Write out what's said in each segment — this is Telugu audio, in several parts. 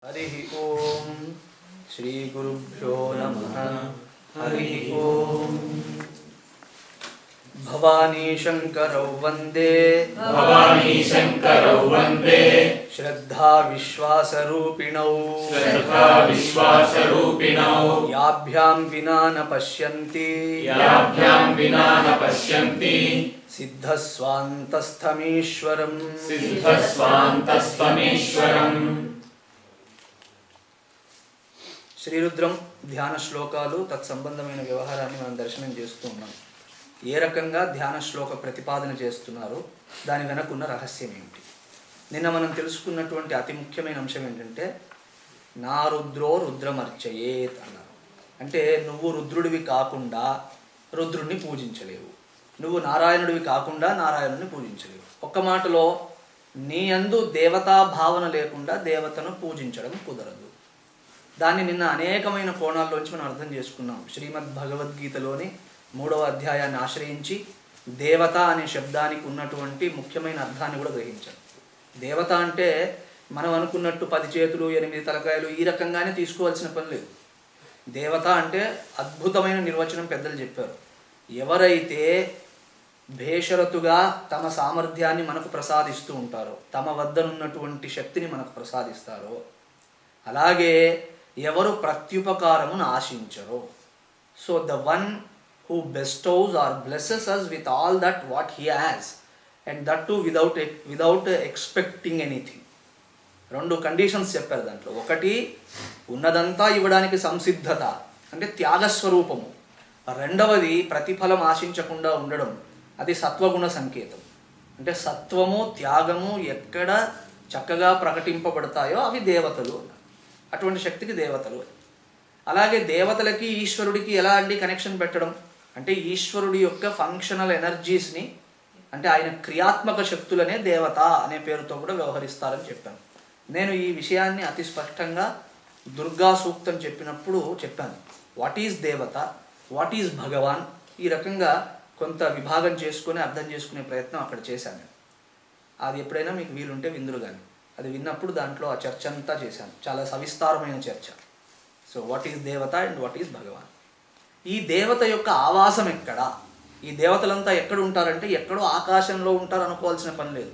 हरिः ओम श्री गुरुभ्यो नमः। हरिः ओम भवानी शंकरौ वंदे श्रद्धा विश्वासरूपिणौ याभ्यां विना न पश्यन्ति सिद्धस्वान्तस्थमीश्वरम् శ్రీరుద్రం ధ్యాన శ్లోకాలు తత్సంబంధమైన వ్యవహారాన్ని మనం దర్శనం చేస్తూ ఉన్నాం. ఏ రకంగా ధ్యాన శ్లోక ప్రతిపాదన చేస్తున్నారు, దాని వెనకున్న రహస్యం ఏమిటి? నిన్న మనం తెలుసుకున్నటువంటి అతి ముఖ్యమైన అంశం ఏంటంటే నా రుద్రో రుద్రమర్చయేత్ అన్నారు. అంటే నువ్వు రుద్రుడివి కాకుండా రుద్రుడిని పూజించలేవు, నువ్వు నారాయణుడివి కాకుండా నారాయణుడిని పూజించలేవు. ఒక్క మాటలో నీ యందు దేవతా భావన లేకుండా దేవతను పూజించడం కుదరదు. దాన్ని నిన్న అనేకమైన కోణాల్లోంచి మనం అర్థం చేసుకున్నాం. శ్రీమద్ భగవద్గీతలోని 3వ అధ్యాయాన్ని ఆశ్రయించి దేవత అనే శబ్దానికి ఉన్నటువంటి ముఖ్యమైన అర్థాన్ని కూడా గ్రహించాం. దేవత అంటే మనం అనుకున్నట్టు 10 చేతులు 8 తలకాయలు ఈ రకంగానే తీసుకోవాల్సిన పని లేదు. దేవత అంటే అద్భుతమైన నిర్వచనం పెద్దలు చెప్పారు. ఎవరైతే భేషరతుగా తమ సామర్థ్యాన్ని మనకు ప్రసాదిస్తూ ఉంటారో, తమ వద్దనున్నటువంటి శక్తిని మనకు ప్రసాదిస్తారో, అలాగే ఎవరు ప్రత్యుపకారమును ఆశించరో, so the one who bestows or blesses us with all that what he has and that too without expecting anything. 2 conditions చెప్పారు దాంట్లో. ఒకటి ఉన్నదంతా ఇవ్వడానికి సంసిద్ధత, అంటే త్యాగస్వరూపము. రెండవది ప్రతిఫలం ఆశించకుండా ఉండడం, అది సత్వగుణ సంకేతం. అంటే సత్వము త్యాగము ఎక్కడ చక్కగా ప్రకటింపబడతాయో అవి దేవతలు. అటువంటి శక్తికి దేవతలు. అలాగే దేవతలకి ఈశ్వరుడికి ఎలా అండి కనెక్షన్ పెట్టడం అంటే ఈశ్వరుడి యొక్క ఫంక్షనల్ ఎనర్జీస్ని, అంటే ఆయన క్రియాత్మక శక్తులనే దేవత అనే పేరుతో కూడా వ్యవహరిస్తారని చెప్పాను. నేను ఈ విషయాన్ని అతి స్పష్టంగా దుర్గా సూక్తం చెప్పినప్పుడు చెప్పాను. వాట్ ఈజ్ దేవత, వాట్ ఈజ్ భగవాన్, ఈ రకంగా కొంత విభాగం చేసుకొని అర్థం చేసుకునే ప్రయత్నం అక్కడ చేశాను. అది ఎప్పుడైనా మీకు వీలుంటే విందురు కానీ, అది విన్నప్పుడు దాంట్లో ఆ చర్చ అంతా చేశాను. చాలా సవిస్తారమైన చర్చ. సో వాట్ ఈజ్ దేవత అండ్ వాట్ ఈజ్ భగవాన్. ఈ దేవత యొక్క ఆవాసం ఎక్కడా? ఈ దేవతలంతా ఎక్కడ ఉంటారంటే ఎక్కడో ఆకాశంలో ఉంటారు అనుకోవాల్సిన పని లేదు.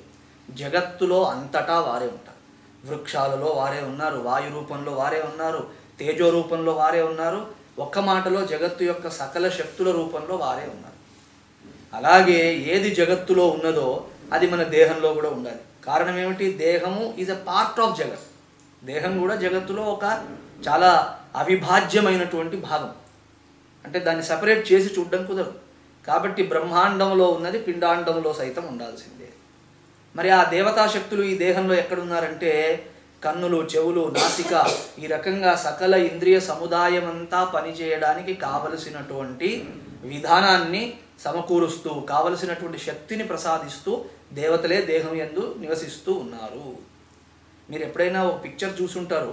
జగత్తులో అంతటా వారే ఉంటారు. వృక్షాలలో వారే ఉన్నారు, వాయు రూపంలో వారే ఉన్నారు, తేజో రూపంలో వారే ఉన్నారు. ఒక్క మాటలో జగత్తు యొక్క సకల శక్తుల రూపంలో వారే ఉన్నారు. అలాగే ఏది జగత్తులో ఉన్నదో అది మన దేహంలో కూడా ఉండాలి. కారణం ఏమిటి? దేహము ఈజ్ అ పార్ట్ ఆఫ్ జగత్. దేహం కూడా జగత్తులో ఒక చాలా అవిభాజ్యమైనటువంటి భాగం. అంటే దాన్ని సపరేట్ చేసి చూడడం కుదరదు. కాబట్టి బ్రహ్మాండంలో ఉన్నది పిండాండంలో సైతం ఉండాల్సిందే. మరి ఆ దేవతాశక్తులు ఈ దేహంలో ఎక్కడున్నారంటే కన్నులు, చెవులు, నాసిక, ఈ రకంగా సకల ఇంద్రియ సముదాయం అంతా పనిచేయడానికి కావలసినటువంటి విధానాన్ని సమకూరుస్తూ, కావలసినటువంటి శక్తిని ప్రసాదిస్తూ దేవతలే దేహం యందు నివసిస్తూ ఉన్నారు. మీరు ఎప్పుడైనా ఒక పిక్చర్ చూసుంటారు,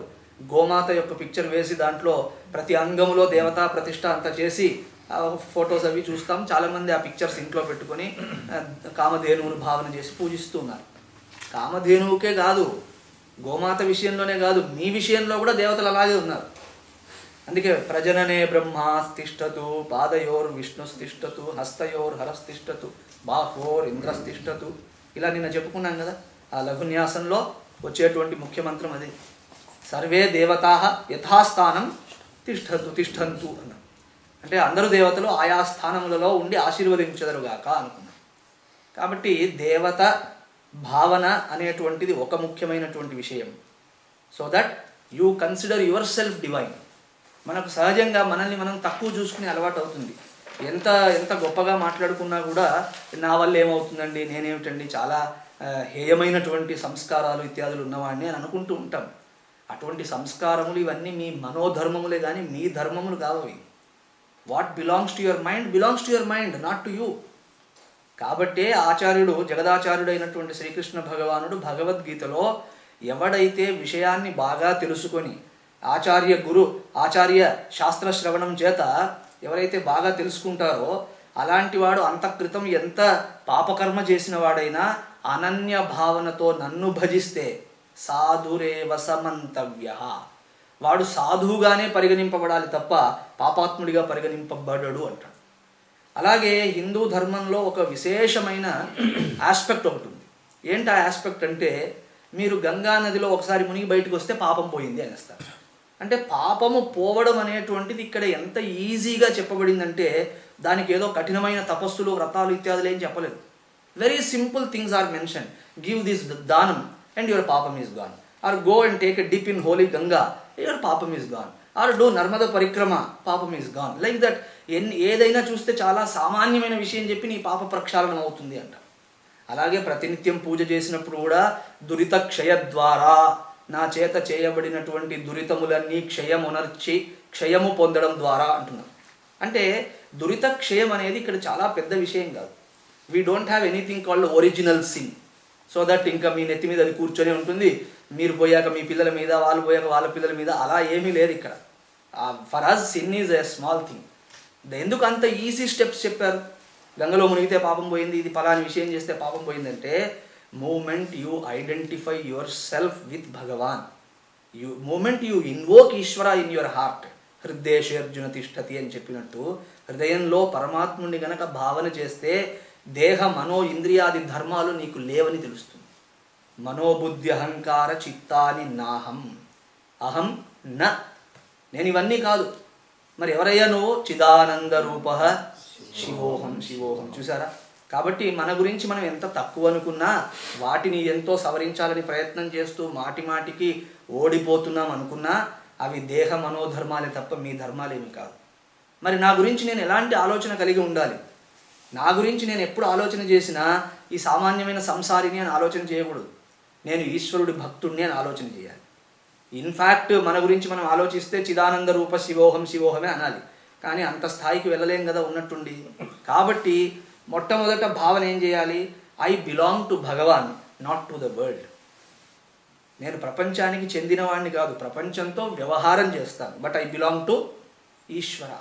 గోమాత యొక్క పిక్చర్ వేసి దాంట్లో ప్రతి అంగంలో దేవతా ప్రతిష్ట అంతా చేసి ఫొటోస్ అవి చూస్తాం. చాలామంది ఆ పిక్చర్స్ ఇంట్లో పెట్టుకొని కామధేనువును భావన చేసి పూజిస్తూ ఉన్నారు. కామధేనువుకే కాదు, గోమాత విషయంలోనే కాదు, మీ విషయంలో కూడా దేవతలు అలాగే ఉన్నారు. అందుకే ప్రజననే బ్రహ్మాస్తిష్టతు, పాదయోర్ విష్ణుస్తిష్టతు, హస్తయోర్ హరస్తిష్టతు, బాహోర్ ఇంద్రస్తిష్టతు. ఇలా నిన్న చెప్పుకున్నాం కదా. ఆ లఘున్యాసంలో వచ్చేటువంటి ముఖ్య మంత్రం అది. సర్వే దేవతాః యథాస్థానం తిష్టంతు అన్న. అంటే అందరూ దేవతలు ఆయా స్థానములలో ఉండి ఆశీర్వదించెదరుగాక అనుకున్నాం. కాబట్టి దేవత భావన అనేటువంటిది ఒక ముఖ్యమైనటువంటి విషయం. So that you consider your self divine. మనకు సహజంగా మనల్ని మనం తక్కువ చూసుకునే అలవాటు అవుతుంది. ఎంత గొప్పగా మాట్లాడుకున్నా కూడా నా వల్ల ఏమవుతుందండి, నేనేమిటండి, చాలా హేయమైనటువంటి సంస్కారాలు ఇత్యాదులు ఉన్నవాడిని అని అనుకుంటూ ఉంటాం. అటువంటి సంస్కారములు ఇవన్నీ మీ మనోధర్మములే కానీ మీ ధర్మములు కావవి. What belongs to your mind belongs to your mind, not to you. కాబట్టే ఆచార్యుడు, జగదాచార్యుడు అయినటువంటి శ్రీకృష్ణ భగవానుడు భగవద్గీతలో ఎవడైతే విషయాన్ని బాగా తెలుసుకొని ఆచార్య శాస్త్ర శ్రవణం చేత ఎవరైతే బాగా తెలుసుకుంటారో అలాంటి వాడు అంతఃకృతం ఎంత పాపకర్మ చేసిన వాడైనా అనన్య భావనతో నన్ను భజిస్తే, సాధురేవ సమంతవ్య. వాడు సాధువుగానే పరిగణింపబడాలి తప్ప పాపాత్ముడిగా పరిగణింపబడడు అంటాడు. అలాగే హిందూ ధర్మంలో ఒక విశేషమైన ఆస్పెక్ట్ ఒకటి ఉంది. ఏంటి ఆ ఆస్పెక్ట్ అంటే, మీరు గంగా నదిలో ఒకసారి మునిగి బయటకు వస్తే పాపం పోయింది అనేస్తారు. అంటే పాపము పోవడం అనేటువంటిది ఇక్కడ ఎంత ఈజీగా చెప్పబడిందంటే, దానికి ఏదో కఠినమైన తపస్సులు వ్రతాలు ఇత్యాదులు ఏం చెప్పలేదు. Very simple things are mention. Give this danam and your papam is gone. Or go and take a dip in holy Ganga, your papam is gone. Or do Narmada parikrama, papam is gone. Like that. ఏదైనా చూస్తే చాలా సామాన్యమైన విషయం చెప్పి నీ పాప ప్రక్షాళనం అవుతుంది అంట. అలాగే ప్రతినిత్యం పూజ చేసినప్పుడు కూడా దురిత క్షయ ద్వారా, నా చేత చేయబడినటువంటి దురితములన్నీ క్షయమునర్చి క్షయము పొందడం ద్వారా అంటున్నాం. అంటే దురిత క్షయం అనేది ఇక్కడ చాలా పెద్ద విషయం కాదు. We don't have anything called original sin. So that ఇంకా మీ నెత్తి మీద అది కూర్చొని ఉంటుంది, మీరు పోయాక మీ పిల్లల మీద, వాళ్ళు పోయాక వాళ్ళ పిల్లల మీద, అలా ఏమీ లేదు ఇక్కడ. For us sin is a small thing. ఎందుకు అంత ఈజీ స్టెప్స్ చెప్పారు? గంగలో మునిగితే పాపం పోయింది, ఇది ఫలాని విషయం చేస్తే పాపం పోయిందంటే, moment you identify your self with Bhagavan, moment you invoke Ishwara in your heart, హృదయేషర్జున తిష్టతి అని చెప్పినట్టు, హృదయంలో పరమాత్ముని గనక భావన చేస్తే దేహ మనో ఇంద్రియాది ధర్మాలు నీకు లేవని తెలుస్తుంది. మనోబుద్ధి అహంకార చిత్తాని నాహం, అహం న, నేను ఇవన్నీ కాదు. మరి ఎవరయ్యా నువ్వు? చిదానంద రూప శివోహం శివోహం. చూసారా? కాబట్టి మన గురించి మనం ఎంత తక్కువ అనుకున్నా, వాటిని ఎంతో సవరించాలని ప్రయత్నం చేస్తూ మాటి మాటికి ఓడిపోతున్నాం అనుకున్నా, అవి దేహ మనోధర్మాలే తప్ప మీ ధర్మాలేమి కాదు. మరి నా గురించి నేను ఎలాంటి ఆలోచన కలిగి ఉండాలి? నా గురించి నేను ఎప్పుడు ఆలోచన చేసినా ఈ సామాన్యమైన సంసారిని అని ఆలోచన చేయకూడదు. నేను ఈశ్వరుడి భక్తుడిని అని ఆలోచన చేయాలి. ఇన్ఫ్యాక్ట్ మన గురించి మనం ఆలోచిస్తే చిదానంద రూప శివోహం శివోహమే అనాలి. కానీ అంత స్థాయికి వెళ్ళలేం కదా ఉన్నట్టుండి. కాబట్టి మొట్టమొదట భావన ఏం చేయాలి? I belong to Bhagwan, not to the world. నేను ప్రపంచానికి చెందినవాడిని కాదు, ప్రపంచంతో వ్యవహారం చేస్తాను, but I belong to Ishwara.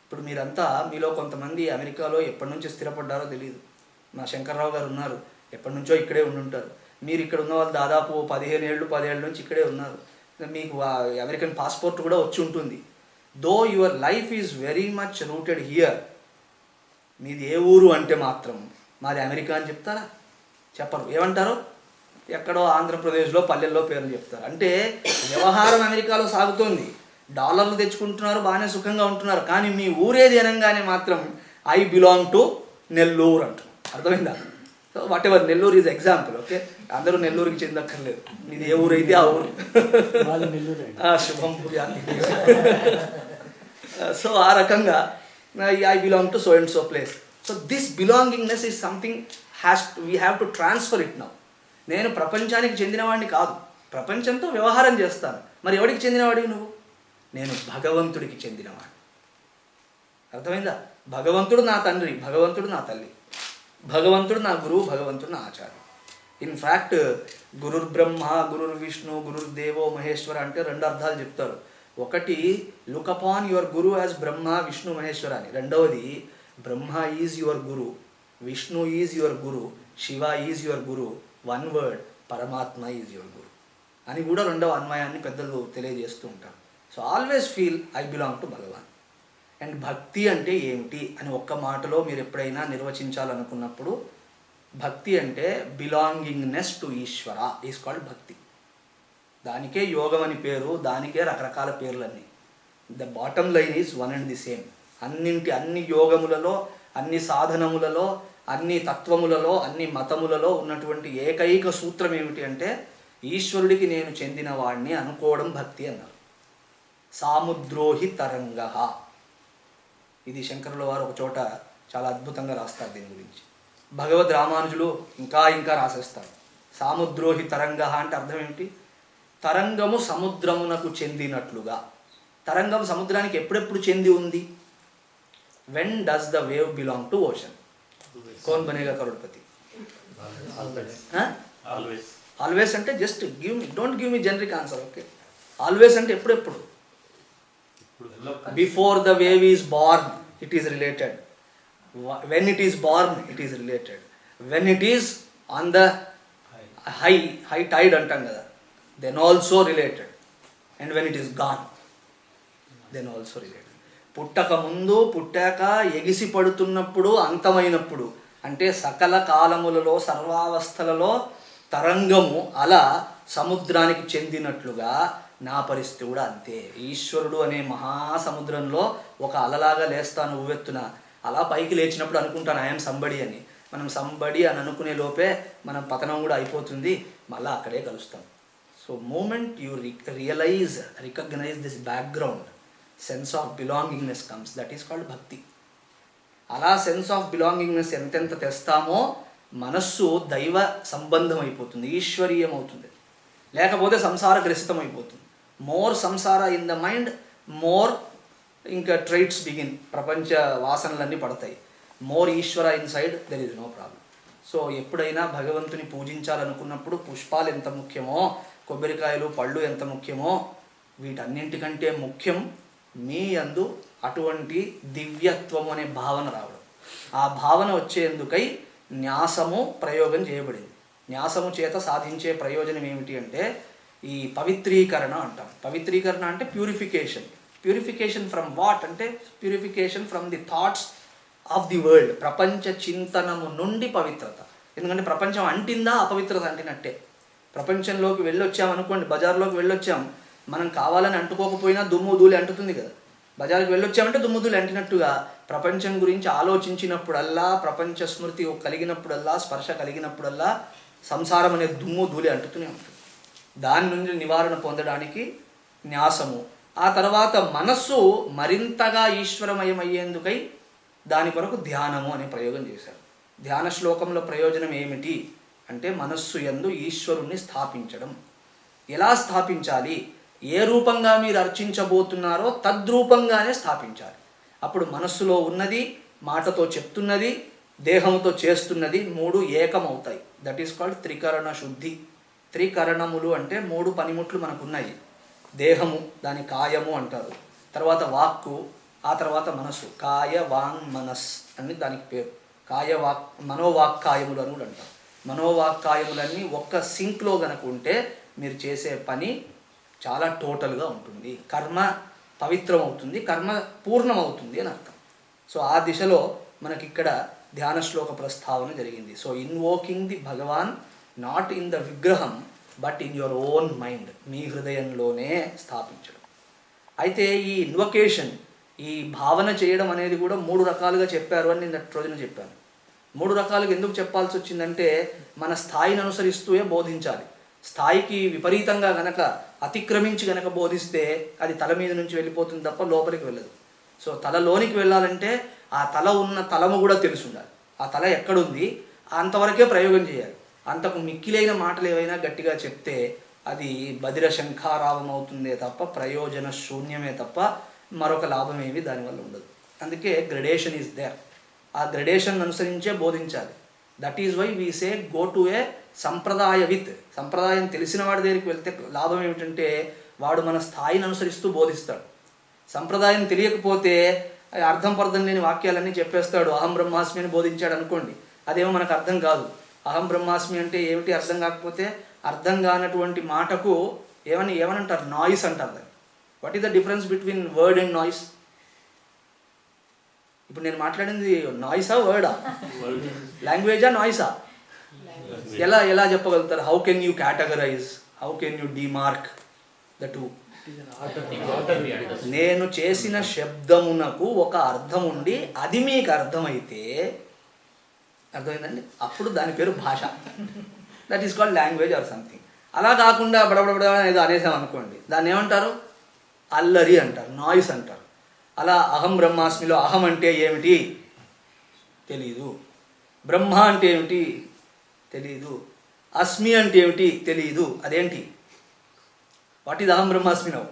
ఇప్పుడు మీరంతా, మీలో కొంతమంది అమెరికాలో ఎప్పటి నుంచి స్థిరపడ్డారో తెలియదు. మా శంకర్రావు గారు ఉన్నారు, ఎప్పటి నుంచో ఇక్కడే ఉండుంటారు. మీరు ఇక్కడ ఉన్న వాళ్ళు దాదాపు 15 ఏళ్ళ నుంచి ఇక్కడే ఉన్నారు. మీకు అమెరికన్ పాస్పోర్ట్ కూడా వచ్చి ఉంటుంది. Though your life is very much rooted here. మీది ఏ ఊరు అంటే మాత్రం మాది అమెరికా అని చెప్తారా? చెప్పరు. ఏమంటారు? ఎక్కడో ఆంధ్రప్రదేశ్లో పల్లెల్లో పేర్లు చెప్తారు. అంటే వ్యవహారం అమెరికాలో సాగుతోంది, డాలర్లు తెచ్చుకుంటున్నారు, బాగానే సుఖంగా ఉంటున్నారు. కానీ మీ ఊరేది అనగానే మాత్రం ఐ బిలాంగ్ టు నెల్లూరు అంటారు. అర్థమైందా? So what ever, Nellore is example. Okay, అందరూ నెల్లూరుకి చెందక్కర్లేదు. మీది ఏ ఊరు అయితే ఆ ఊరు. శుభం భూయాతి. సో ఆ రకంగా I belong to so and so place. So this belongingness is something we have to transfer it now. నేను ప్రపంచానికి చెందినవాడిని కాదు, ప్రపంచంతో వ్యవహారం చేస్తాను. మరి ఎవరికి చెందినవాడివి నువ్వు? నేను భగవంతుడికి చెందినవాడు. అర్థమైందా? భగవంతుడు నా తండ్రి, భగవంతుడు నా తల్లి, భగవంతుడు నా గురువు, భగవంతుడు నా ఆచార్య. ఇన్ఫ్యాక్ట్ గురుర్ బ్రహ్మ, గురుర్ విష్ణు, గురుర్ దేవో మహేశ్వర అంటే 2 అర్థాలు చెప్తారు. ఒకటి, look upon your guru as Brahma Vishnu Maheshwara అని. రెండవది, Brahma is your guru, Vishnu is your guru, Shiva is your guru, one word Paramatma is your guru అని కూడా 2వ అన్వయాన్ని పెద్దలు తెలియజేస్తూ ఉంటారు. So always feel I belong to Bhagavan. And భక్తి అంటే ఏమిటి అని ఒక్క మాటలో మీరు ఎప్పుడైనా నిర్వచించాలనుకున్నప్పుడు, భక్తి అంటే belongingness to Ishwara is called bhakti. దానికే యోగం అని పేరు, దానికే రకరకాల పేర్లన్నీ. The bottom line is one and the same. అన్ని యోగములలో, అన్ని సాధనములలో, అన్ని తత్వములలో, అన్ని మతములలో ఉన్నటువంటి ఏకైక సూత్రం ఏమిటి అంటే, ఈశ్వరుడికి నేను చెందిన వాడిని అనుకోవడం భక్తి అన్నారు. సాముద్రోహి తరంగ, ఇది శంకరుల వారు ఒక చోట చాలా అద్భుతంగా రాస్తారు దీని గురించి. భగవద్ రామానుజులు ఇంకా రాసేస్తారు. సాముద్రోహి తరంగ అంటే అర్థం ఏమిటి? తరంగము సముద్రమునకు చెందినట్లుగా. తరంగం సముద్రానికి ఎప్పుడెప్పుడు చెంది ఉంది? When does the wave belong to ocean? Kaun Banega Crorepati? Always అంటే just don't give me generic answer. Okay, always అంటే ఎప్పుడెప్పుడు? Before the wave is born it is related, when it is born it is related, when it is on the high tide అంటాం కదా, then also related, and when it is gone then also related. పుట్టక ముందు, పుట్టాక, ఎగిసి పడుతున్నప్పుడు, అంతమైనప్పుడు, అంటే సకల కాలములలో సర్వావస్థలలో తరంగము అలా సముద్రానికి చెందినట్లుగా నా పరిస్థితి కూడా అంతే. ఈశ్వరుడు అనే మహాసముద్రంలో ఒక అలలాగా లేస్తాను ఉవ్వెత్తున. అలా పైకి లేచినప్పుడు అనుకుంటాను ఐఎమ్ సంబడి అని. మనం సంబడి అని అనుకునే లోపే మనం పతనం కూడా అయిపోతుంది, మళ్ళీ అక్కడే కలుస్తాం. So moment you recognise this background, sense of belongingness comes, that is called bhakti. అలా సెన్స్ ఆఫ్ బిలాంగింగ్నెస్ ఎంతెంత తెస్తామో మనస్సు దైవ సంబంధం అయిపోతుంది, ఈశ్వరీయం అవుతుంది. లేకపోతే సంసారగ్రసితం అయిపోతుంది. మోర్ సంసార ఇన్ ద మైండ్, మోర్ ఇంకా ట్రైట్స్ బిగిన్, ప్రపంచ వాసనలన్నీ పడతాయి. More Ishwara inside, there is no problem. So ఎప్పుడైనా భగవంతుని పూజించాలనుకున్నప్పుడు పుష్పాలు ఎంత ముఖ్యమో, కొబ్బరికాయలు పళ్ళు ఎంత ముఖ్యమో, వీటన్నింటికంటే ముఖ్యం మీ యందు అటువంటి దివ్యత్వం అనే భావన రావడం. ఆ భావన వచ్చేందుకై న్యాసము ప్రయోగం చేయబడింది. న్యాసము చేత సాధించే ప్రయోజనం ఏమిటి అంటే ఈ పవిత్రీకరణ అంటాం. పవిత్రీకరణ అంటే ప్యూరిఫికేషన్. ప్యూరిఫికేషన్ ఫ్రమ్ వాట్ అంటే purification from the thoughts of the world. ప్రపంచ చింతనము నుండి పవిత్రత. ఎందుకంటే ప్రపంచం అంటిందా, అపవిత్రత అంటినట్టే. ప్రపంచంలోకి వెళ్ళొచ్చామనుకోండి, బజార్లోకి వెళ్ళొచ్చాం, మనం కావాలని అంటుకోకపోయినా దుమ్ము ధూళి అంటుతుంది కదా. బజార్కి వెళ్ళొచ్చామంటే దుమ్ము ధూళి అంటినట్టుగా ప్రపంచం గురించి ఆలోచించినప్పుడల్లా, ప్రపంచ స్మృతి కలిగినప్పుడల్లా, స్పర్శ కలిగినప్పుడల్లా సంసారం అనే దుమ్ము ధూళి అంటుతూనే ఉంటుంది. దాని నుండి నివారణ పొందడానికి న్యాసము. ఆ తర్వాత మనస్సు మరింతగా ఈశ్వరమయమయ్యేందుకై దాని కొరకు ధ్యానము అనే ప్రయోగం చేశారు. ధ్యాన శ్లోకంలో ప్రయోజనం ఏమిటి అంటే మనస్సు యందు ఈశ్వరుణ్ణి స్థాపించడం. ఎలా స్థాపించాలి? ఏ రూపంగా మీరు అర్చించబోతున్నారో తద్రూపంగానే స్థాపించాలి. అప్పుడు మనస్సులో ఉన్నది, మాటతో చెప్తున్నది, దేహంతో చేస్తున్నది మూడు ఏకమవుతాయి. దట్ ఈస్ కాల్డ్ త్రికరణ శుద్ధి. త్రికరణములు అంటే మూడు పనిముట్లు మనకున్నాయి. దేహము, దాని కాయము అంటారు. తర్వాత వాక్కు, ఆ తర్వాత మనస్సు. కాయ వాంగ్ మనస్ అని దానికి పేరు. మనోవాక్కాయములు అని కూడా అంటారు. మనోవాక్కాయములన్నీ ఒక్క సింక్లో గనక ఉంటే మీరు చేసే పని చాలా టోటల్గా ఉంటుంది. కర్మ పవిత్రం అవుతుంది, కర్మ పూర్ణమవుతుంది అని అర్థం. సో ఆ దిశలో మనకిక్కడ ధ్యాన శ్లోక ప్రస్తావన జరిగింది. So invoking the Bhagavan not in the vigraham but in your own mind, మీ హృదయంలోనే స్థాపించడం. అయితే ఈ ఇన్వొకేషన్, ఈ భావన చేయడం అనేది కూడా మూడు రకాలుగా చెప్పారు అని నేను రోజున చెప్పాను. మూడు రకాలుగా ఎందుకు చెప్పాల్సి వచ్చిందంటే మన స్థాయిని అనుసరిస్తూనే బోధించాలి. స్థాయికి విపరీతంగా గనక అతిక్రమించి గనక బోధిస్తే అది తల మీద నుంచి వెళ్ళిపోతుంది తప్ప లోపలికి వెళ్ళదు. సో తలలోనికి వెళ్ళాలంటే ఆ తల ఉన్న తలము కూడా తెలిసి ఉండాలి. ఆ తల ఎక్కడుంది అంతవరకే ప్రయోగం చేయాలి. అంతకు మిక్కిలైన మాటలు ఏవైనా గట్టిగా చెప్తే అది బదిర శంఖారావం అవుతుందే తప్ప ప్రయోజన శూన్యమే తప్ప మరొక లాభం ఏమి దానివల్ల ఉండదు. అందుకే గ్రెడేషన్ ఈజ్ దేర్. ఆ గ్రెడేషన్ అనుసరించే బోధించాలి. That is why we say go to a sampradaya with. సంప్రదాయం తెలిసిన వాడి దగ్గరికి వెళ్తే లాభం ఏమిటంటే వాడు మన స్థాయిని అనుసరిస్తూ బోధిస్తాడు. సంప్రదాయం తెలియకపోతే అర్థం పర్థం లేని వాక్యాలన్నీ చెప్పేస్తాడు. అహం బ్రహ్మాస్మి అని బోధించాడు అనుకోండి, అదేమో మనకు అర్థం కాదు. అహం బ్రహ్మాస్మి అంటే ఏమిటి అర్థం కాకపోతే అర్థం కానటువంటి మాటకు ఏమనంటారు? నాయిస్ అంటారు దాన్ని. What is the difference between word and noise? ఇప్పుడు నేను నాయిసా వర్డా? లాంగ్వేజా నాయిసా? ఎలా చెప్పగలుగుతారు? How can you categorise, how can you demarcate the two? నేను చేసిన శబ్దమునకు ఒక అర్థం ఉండి అది మీకు అర్థమైతే, అర్థమైందండి, అప్పుడు దాని పేరు భాష. That is called language or something. అలా కాకుండా బడబడబడ ఏదో అనేసాం అనుకోండి, దాన్ని ఏమంటారు? అల్లరి అంటారు, నాయిస్ అంటారు. అలా అహం బ్రహ్మాస్మిలో అహం అంటే ఏమిటి తెలీదు, బ్రహ్మ అంటే ఏమిటి తెలీదు, అస్మి అంటే ఏమిటి తెలీదు. అదేంటి? వాట్ ఈజ్ అహం బ్రహ్మాస్మి నౌ?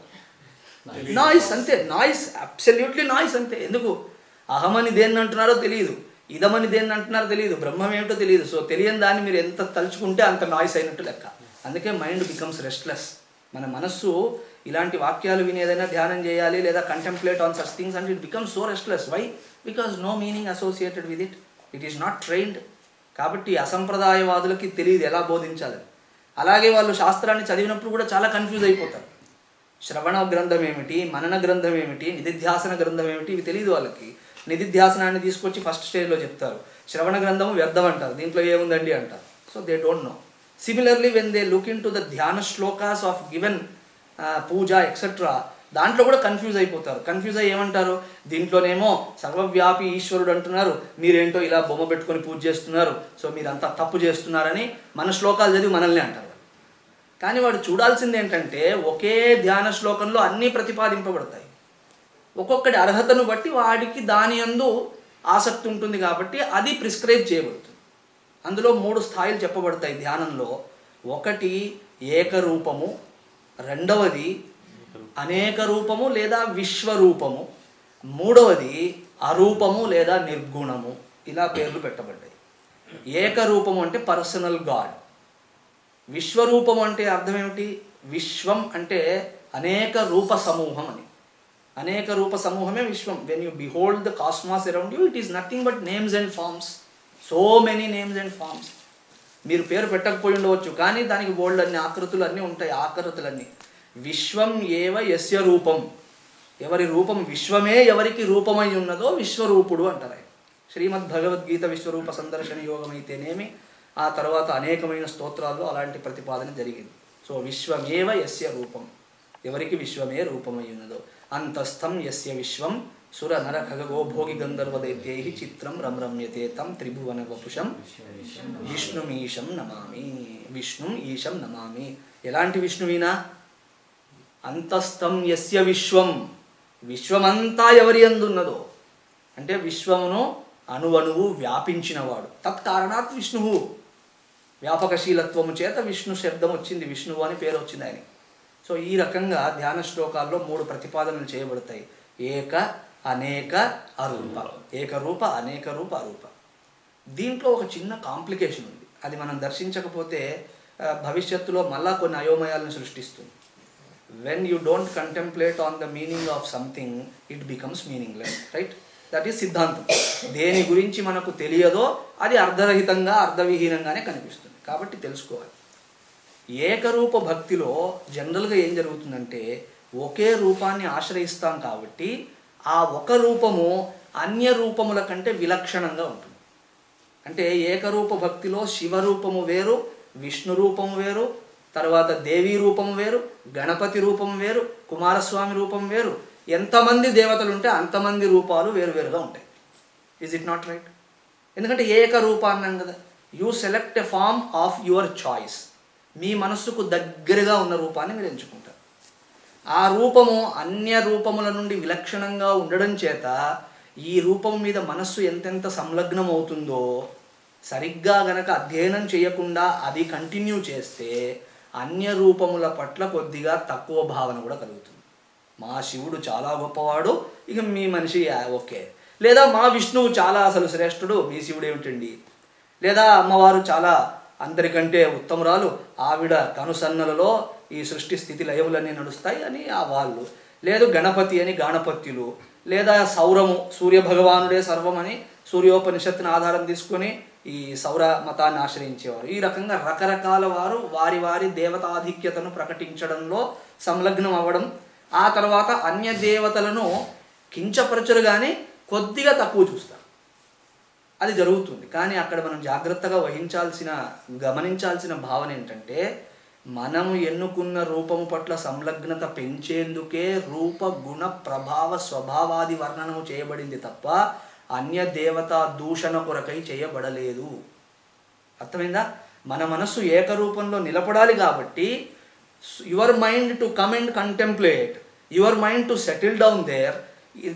నాయిస్ అంతే. నాయిస్, అబ్సల్యూట్లీ నాయిస్ అంతే. ఎందుకు? అహమని దేన్ని అంటున్నారో తెలియదు, ఇదమని దేన్ని అంటున్నారో తెలియదు, బ్రహ్మం ఏమిటో తెలియదు. సో తెలియని దాన్ని మీరు ఎంత తలుచుకుంటే అంత నాయిస్ అయినట్టు లెక్క. అందుకే మైండ్ బికమ్స్ రెస్ట్లెస్. మన మనస్సు ఇలాంటి వాక్యాలు విని ఏదైనా ధ్యానం చేయాలి లేదా contemplate on such things and it becomes so restless. Why? Because no meaning associated with it. It is not trained. కాబట్టి అసంప్రదాయవాదులకి తెలియదు ఎలా బోధించాలి. అలాగే వాళ్ళు శాస్త్రాన్ని చదివినప్పుడు కూడా చాలా కన్ఫ్యూజ్ అయిపోతారు. శ్రవణ గ్రంథం ఏమిటి, మనన గ్రంథం ఏమిటి, నిధిధ్యాసన గ్రంథం ఏమిటి, ఇవి తెలియదు వాళ్ళకి. నిధిధ్యాసనాన్ని తీసుకొచ్చి ఫస్ట్ స్టేజ్లో చెప్తారు, శ్రవణ గ్రంథం వ్యర్థం అంటారు, దీంట్లో ఏముందండి అంటారు. So they don't know. Similarly when they look in to the dhyana shlokas of given puja etcetera, దాంట్లో కూడా కన్ఫ్యూజ్ అయిపోతారు. కన్ఫ్యూజ్ అయ్యి ఏమంటారు, దీంట్లోనేమో సర్వవ్యాపి ఈశ్వరుడు అంటున్నారు, మీరేంటో ఇలా బొమ్మ పెట్టుకొని పూజ చేస్తున్నారు, సో మీరంతా తప్పు చేస్తున్నారని మన శ్లోకాలు చదివి మనల్ని అంటారు. కానీ వాడు చూడాల్సింది ఏంటంటే ఒకే ధ్యాన శ్లోకంలో అన్నీ ప్రతిపాదింపబడతాయి. ఒక్కొక్కటి అర్హతను బట్టి వాడికి దాని యందు ఆసక్తి ఉంటుంది కాబట్టి అది ప్రిస్క్రైబ్ చేయబడుతుంది. అందులో 3 స్థాయిలు చెప్పబడతాయి ధ్యానంలో. ఒకటి ఏకరూపము, రెండవది అనేక రూపము లేదా విశ్వరూపము, మూడవది అరూపము లేదా నిర్గుణము. ఇలా పేర్లు పెట్టబడ్డాయి. ఏకరూపము అంటే పర్సనల్ గాడ్. విశ్వరూపము అంటే అర్థం ఏమిటి? విశ్వం అంటే అనేక రూప సమూహం అని. అనేక రూప సమూహమే విశ్వం. When you behold the cosmos around you, it is nothing but names and forms. So many names and forms. మీరు పేరు పెట్టకపోయి ఉండవచ్చు, కానీ దానికి బోల్డ్ అన్ని ఆకృతులు అన్నీ ఉంటాయి. ఆకృతులన్నీ విశ్వం ఏవ యస్య రూపం. ఎవరి రూపం విశ్వమే ఎవరికి రూపమై ఉన్నదో విశ్వరూపుడు అంటారు. శ్రీమద్ భగవద్గీత విశ్వరూప సందర్శన యోగం అయితేనేమి, ఆ తర్వాత అనేకమైన స్తోత్రాల్లో అలాంటి ప్రతిపాదన జరిగింది. సో విశ్వమేవ యస్య రూపం, ఎవరికి విశ్వమే రూపమై ఉన్నదో. అంతస్థం యస్య విశ్వం సుర నర ఖగో భోగి గంధర్వ దైత్యై చిత్రం రమ్రమ్యతే తం త్రిభువన వపుషం విష్ణుమీశం నమామి. విష్ణుం ఈశం నమామి. ఎలాంటి విష్ణువీనా? అంతస్థం యస్య విశ్వం, విశ్వమంతా ఎవరి యందున్నదో, అంటే విశ్వమును అణువణువు వ్యాపించినవాడు. తత్కారణాత్ విష్ణువు. వ్యాపకశీలత్వము చేత విష్ణు శబ్దం వచ్చింది, విష్ణువు అని పేరు వచ్చింది ఆయన. సో ఈ రకంగా ధ్యాన శ్లోకాల్లో 3 ప్రతిపాదనలు చేయబడతాయి. ఏక, అనేక, అరూప. ఏకరూప, అనేక రూప, అరూప. దీంట్లో ఒక చిన్న కాంప్లికేషన్ ఉంది. అది మనం దర్శించకపోతే భవిష్యత్తులో మళ్ళా కొన్ని అయోమయాలను సృష్టిస్తుంది. When you don't contemplate on the meaning of something, it becomes meaningless, right? That is సిద్ధాంతం. దేని గురించి మనకు తెలియదో అది అర్ధరహితంగా, అర్ధవిహీనంగానే కనిపిస్తుంది. కాబట్టి తెలుసుకోవాలి. ఏకరూప భక్తిలో జనరల్గా ఏం జరుగుతుందంటే ఒకే రూపాన్ని ఆశ్రయిస్తాం కాబట్టి ఆ ఒక రూపము అన్య రూపముల కంటే విలక్షణంగా ఉంటుంది. అంటే ఏకరూప భక్తిలో శివరూపము వేరు, విష్ణు రూపము వేరు, తర్వాత దేవీ రూపం వేరు, గణపతి రూపం వేరు, కుమారస్వామి రూపం వేరు. ఎంతమంది దేవతలు ఉంటే అంతమంది రూపాలు వేరువేరుగా ఉంటాయి. Is it not right? ఎందుకంటే ఏకరూపాన్నం కదా. You select a form of your choice. మీ మనస్సుకు దగ్గరగా ఉన్న రూపాన్ని మీరు ఎంచుకుంటారు. ఆ రూపము అన్య రూపముల నుండి విలక్షణంగా ఉండడం చేత ఈ రూపం మీద మనస్సు ఎంతెంత సంలగ్నం అవుతుందో, సరిగ్గా గనక అధ్యయనం చేయకుండా అది కంటిన్యూ చేస్తే అన్య రూపముల పట్ల కొద్దిగా తక్కువ భావన కూడా కలుగుతుంది. మా శివుడు చాలా గొప్పవాడు, ఇక మీ మనిషి ఓకే. లేదా మా విష్ణువు చాలా అసలు శ్రేష్ఠుడు, మీ శివుడు ఏమిటండి. లేదా అమ్మవారు చాలా అందరికంటే ఉత్తమురాలు, ఆవిడ కనుసన్నలలో ఈ సృష్టి స్థితి లయములన్నీ నడుస్తాయి అని ఆ వాళ్ళు. లేదు గణపతి అని గాణపత్యులు. లేదా సౌరము, సూర్యభగవానుడే సర్వమని సూర్యోపనిషత్తుని ఆధారం తీసుకొని ఈ సౌర మతాన్ని ఆశ్రయించేవారు. ఈ రకంగా రకరకాల వారు వారి వారి దేవతాధిక్యతను ప్రకటించడంలో సంలగ్నం అవ్వడం, ఆ తర్వాత అన్య దేవతలను కించపరచరు కానీ కొద్దిగా తక్కువ చూస్తారు. అది జరుగుతుంది. కానీ అక్కడ మనం జాగ్రత్తగా గమనించాల్సిన భావన ఏంటంటే మనము ఎన్నుకున్న రూపము పట్ల సంలగ్నత పెంచేందుకే రూప గుణ ప్రభావ స్వభావాది వర్ణనము చేయబడింది తప్ప అన్య దేవతా దూషణ కొరకై చేయబడలేదు. అర్థమైందా? మన మనస్సు ఏకరూపంలో నిలబడాలి కాబట్టి your mind to come and contemplate, your mind to settle down there,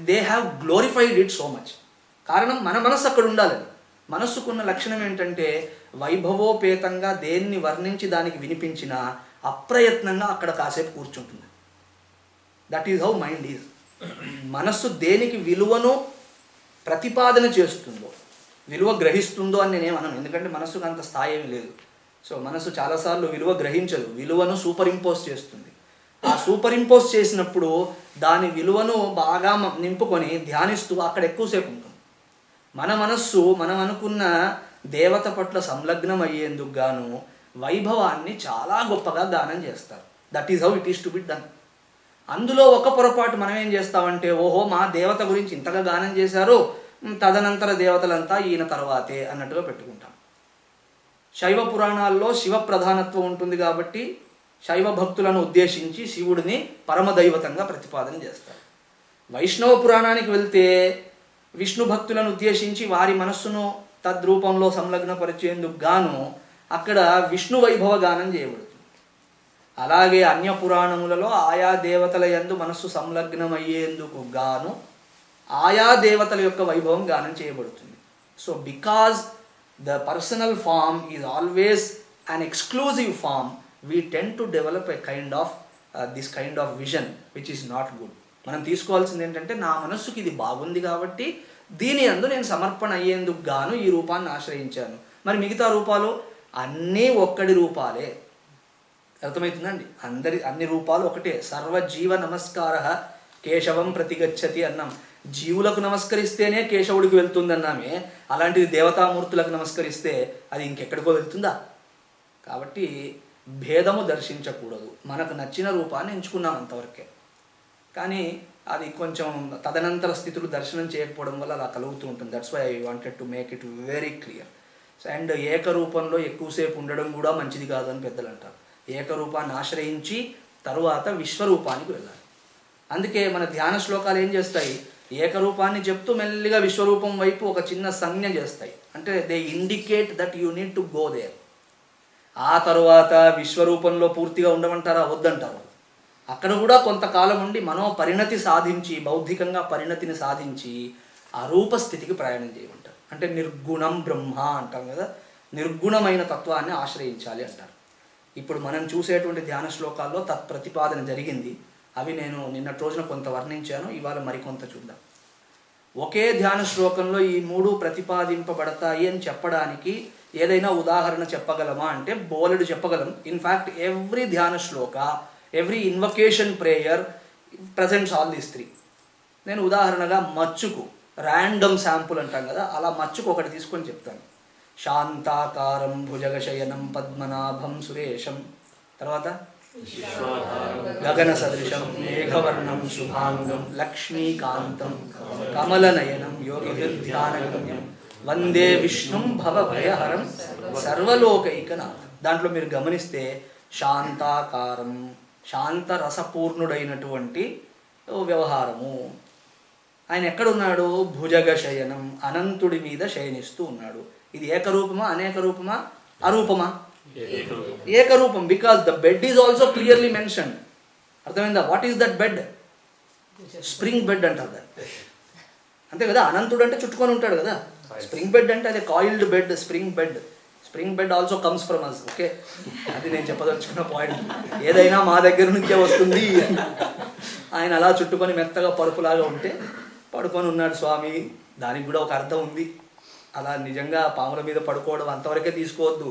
they have glorified it so much. కారణం మన మనస్సు అక్కడ ఉండాలని. మనస్సుకున్న లక్షణం ఏంటంటే వైభవోపేతంగా దేన్ని వర్ణించి దానికి వినిపించినా అప్రయత్నంగా అక్కడ కాసేపు కూర్చుంటుంది. That is how mind is. మనస్సు దేనికి విలువను ప్రతిపాదన చేస్తుందో, విలువ గ్రహిస్తుందో అని నేనేమన్నాను. ఎందుకంటే మనస్సుకు అంత స్థాయి ఏమీ లేదు. సో మనస్సు చాలాసార్లు విలువ గ్రహించదు, విలువను సూపర్ ఇంపోజ్ చేస్తుంది. ఆ సూపర్ ఇంపోజ్ చేసినప్పుడు దాని విలువను బాగా నింపుకొని ధ్యానిస్తూ అక్కడ ఎక్కువసేపు ఉంటుంది. మన మనస్సు మనం అనుకున్న దేవత పట్ల సంలగ్నం అయ్యేందుకు గాను వైభవాన్ని చాలా గొప్పగా గానం చేస్తారు. That is how it is to be done. అందులో ఒక పొరపాటు మనం ఏం చేస్తామంటే, ఓహో మా దేవత గురించి ఇంతగా గానం చేశారు, తదనంతర దేవతలంతా ఈయన తర్వాతే అన్నట్టుగా పెట్టుకుంటాం. శైవ పురాణాల్లో శివ ప్రధానత్వం ఉంటుంది కాబట్టి శైవ భక్తులను ఉద్దేశించి శివుడిని పరమదైవతంగా ప్రతిపాదన చేస్తారు. వైష్ణవ పురాణానికి వెళ్తే విష్ణు భక్తులను ఉద్దేశించి వారి మనస్సును తద్రూపంలో సంలగ్నపరిచేందుకు గాను అక్కడ విష్ణు వైభవ గానం చేయబడుతుంది. అలాగే అన్య పురాణములలో ఆయా దేవతల యందు మనస్సు సంలగ్నమయ్యేందుకు గాను ఆయా దేవతల యొక్క వైభవం గానం చేయబడుతుంది. So because the personal form is always an exclusive form, we tend to develop a kind of this kind of vision which is not good. మనం తీసుకోవాల్సింది ఏంటంటే, నా మనస్సుకి ఇది బాగుంది కాబట్టి దీని యందు నేను సమర్పణ అయ్యేందుకు గాను ఈ రూపాన్ని ఆశ్రయించాను. మరి మిగతా రూపాలు అన్నీ ఒక్కడి రూపాలే. అర్థమవుతుందండి? అన్ని రూపాలు ఒకటే. సర్వజీవ నమస్కార కేశవం ప్రతిగచ్చతి అన్నాం. జీవులకు నమస్కరిస్తేనే కేశవుడికి వెళ్తుందన్నామే, అలాంటిది దేవతామూర్తులకు నమస్కరిస్తే అది ఇంకెక్కడికో వెళ్తుందా? కాబట్టి భేదము దర్శించకూడదు. మనకు నచ్చిన రూపాన్ని ఎంచుకున్నాం అంతవరకే. కానీ అది కొంచెం తదనంతర స్థితులు దర్శనం చేయకపోవడం వల్ల అలా కలుగుతూ ఉంటుంది. That's why I wanted to make it very clear. And ఏకరూపంలో ఎక్కువసేపు ఉండడం కూడా మంచిది కాదు అని పెద్దలు అంటారు. ఏకరూపాన్ని ఆశ్రయించి తరువాత విశ్వరూపానికి వెళ్ళాలి. అందుకే మన ధ్యాన శ్లోకాలు ఏం చేస్తాయి, ఏకరూపాన్ని చెప్తూ మెల్లిగా విశ్వరూపం వైపు ఒక చిన్న సంజ్ఞ చేస్తాయి. అంటే they indicate that you need to go there. ఆ తరువాత విశ్వరూపంలో పూర్తిగా ఉండమంటారా? వద్దంటారు. అక్కడ కూడా కొంతకాలం ఉండి మనోపరిణతి సాధించి, బౌద్ధికంగా పరిణతిని సాధించి అరూప స్థితికి ప్రయాణం చేయమంటారు. అంటే నిర్గుణం బ్రహ్మ అంటాం కదా, నిర్గుణమైన తత్వాన్ని ఆశ్రయించాలి అంటారు. ఇప్పుడు మనం చూసేటువంటి ధ్యాన శ్లోకాల్లో తత్ప్రతిపాదన జరిగింది. అవి నేను నిన్నటి రోజున కొంత వర్ణించాను, ఇవాళ మరికొంత చూద్దాం. ఒకే ధ్యాన శ్లోకంలో ఈ మూడు ప్రతిపాదింపబడతాయి అని చెప్పడానికి ఏదైనా ఉదాహరణ చెప్పగలమా అంటే బోలెడు చెప్పగలం. In fact every dhyana shloka, every invocation prayer presents all these three. నేను ఉదాహరణగా మచ్చుకు ర్యాండమ్ శాంపుల్ అంటాం కదా, అలా మచ్చుకు ఒకటి తీసుకొని చెప్తాను. శాంతాకారం భుజగశయనం పద్మనాభం సురేశం, తర్వాత గగన సదృశం మేఘవర్ణం శుభాంగం లక్ష్మీకాంతం కమలనయనం యోగిర్ధ్యానగమ్యం వందే విష్ణుం భవభయహరం సర్వలోకైకనాథం. దాంట్లో మీరు గమనిస్తే శాంతాకారం, శాంతరసపూర్ణుడైనటువంటి వ్యవహారము. ఆయన ఎక్కడున్నాడు? భుజగశయనం, అనంతుడి మీద శయనిస్తూ ఉన్నాడు. ఇది ఏకరూపమా, అనేక రూపమా, అరూపమా? ఏకరూపం. Because the bed is also clearly mention. అర్థమైందా? What is that bed? Spring bed అంటారు దాన్ని. అంతే కదా, అనంతుడు అంటే చుట్టుకొని ఉంటాడు కదా. స్ప్రింగ్ బెడ్ అంటే అదే coiled bed, spring bed. Spring bed also comes from us. Okay, అది నేను చెప్పదలుచుకున్న పాయింట్. ఏదైనా మా దగ్గర నుంచే వస్తుంది. ఆయన అలా చుట్టుకొని మెత్తగా పరుపులాగా ఉంటే పడుకొని ఉన్నాడు స్వామి, దానికి కూడా ఒక అర్థం ఉంది. అలా నిజంగా పాముల మీద పడుకోవడం అంతవరకే తీసుకోవద్దు,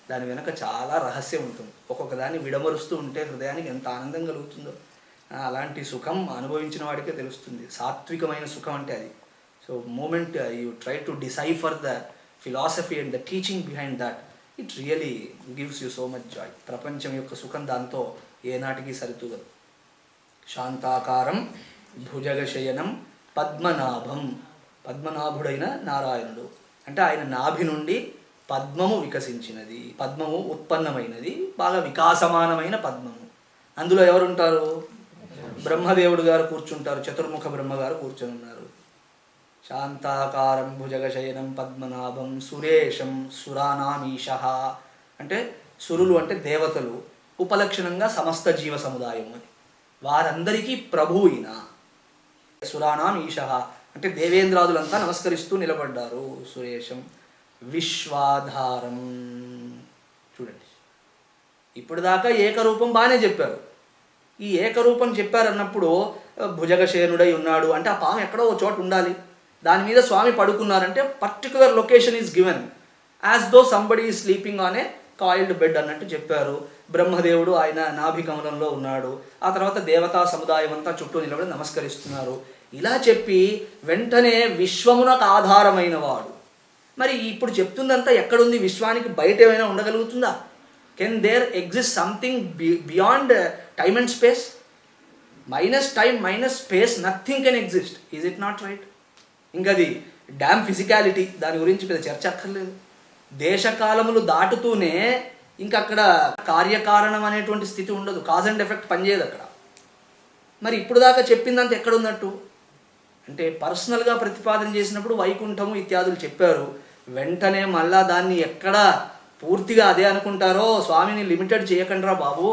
దాని వెనక చాలా రహస్యం ఉంటుంది. ఒక్కొక్క దాన్ని విడమరుస్తూ ఉంటే హృదయానికి ఎంత ఆనందం కలుగుతుందో. అలాంటి సుఖం అనుభవించిన వాడికే తెలుస్తుంది, సాత్వికమైన సుఖం అంటే అది. So moment you try to decipher the philosophy and the teaching behind that, it really gives you so much joy. ప్రపంచం యొక్క సుఖం దాంతో ఏనాటికి సరితూగదు. శాంతాకారం భుజగశయనం పద్మనాభం, పద్మనాభుడైన నారాయణుడు అంటే ఆయన నాభి నుండి పద్మము వికసించినది, పద్మము ఉత్పన్నమైనది, బాగా వికాసమానమైన పద్మము. అందులో ఎవరుంటారు? బ్రహ్మదేవుడు గారు కూర్చుంటారు, చతుర్ముఖ బ్రహ్మగారు కూర్చొని ఉన్నారు. శాంతాకారం భుజగశయనం పద్మనాభం సురేశం సురానామీశ అంటే సురులు అంటే దేవతలు, ఉపలక్షణంగా సమస్త జీవ సముదాయం అని. వారందరికీ ప్రభువు ఈయన. సురానాం ఈశ అంటే దేవేంద్రాదులంతా నమస్కరిస్తూ నిలబడ్డారు. సురేశం విశ్వాధారం. చూడండి, ఇప్పుడు దాకా ఏకరూపం బాగానే చెప్పారు. ఈ ఏకరూపం చెప్పారన్నప్పుడు భుజగశయనుడై ఉన్నాడు అంటే ఆ పాము ఎక్కడో ఒక చోట ఉండాలి. దాని మీద స్వామి పడుకున్నారంటే particular location is given as though somebody is sleeping on a coiled bed అన్నట్టు చెప్పారు. బ్రహ్మదేవుడు ఆయన నాభి కమలంలో ఉన్నాడు. ఆ తర్వాత దేవతా సముదాయం అంతా చుట్టూ నిలబడి నమస్కరిస్తున్నారు. ఇలా చెప్పి వెంటనే విశ్వమునకు ఆధారమైన వాడు. మరి ఇప్పుడు చెప్తుందంతా ఎక్కడుంది? విశ్వానికి బయట ఏమైనా ఉండగలుగుతుందా? Can there exist something beyond time and space? Minus time minus space nothing can exist. Is it not right? ఇంకా అది డ్యామ్ ఫిజికాలిటీ, దాని గురించి పెద్ద చర్చ అక్కర్లేదు. దేశకాలములు దాటుతూనే ఇంకా అక్కడ కార్యకారణం అనేటువంటి స్థితి ఉండదు, కాజ్ అండ్ ఎఫెక్ట్ పనిచేయదు అక్కడ. మరి ఇప్పుడు దాకా చెప్పిందంత ఎక్కడున్నట్టు అంటే పర్సనల్గా ప్రతిపాదన చేసినప్పుడు వైకుంఠము ఇత్యాదులు చెప్పారు. వెంటనే మళ్ళా దాన్ని ఎక్కడ పూర్తిగా అదే అనుకుంటారో, స్వామిని లిమిటెడ్ చేయకండిరా బాబు,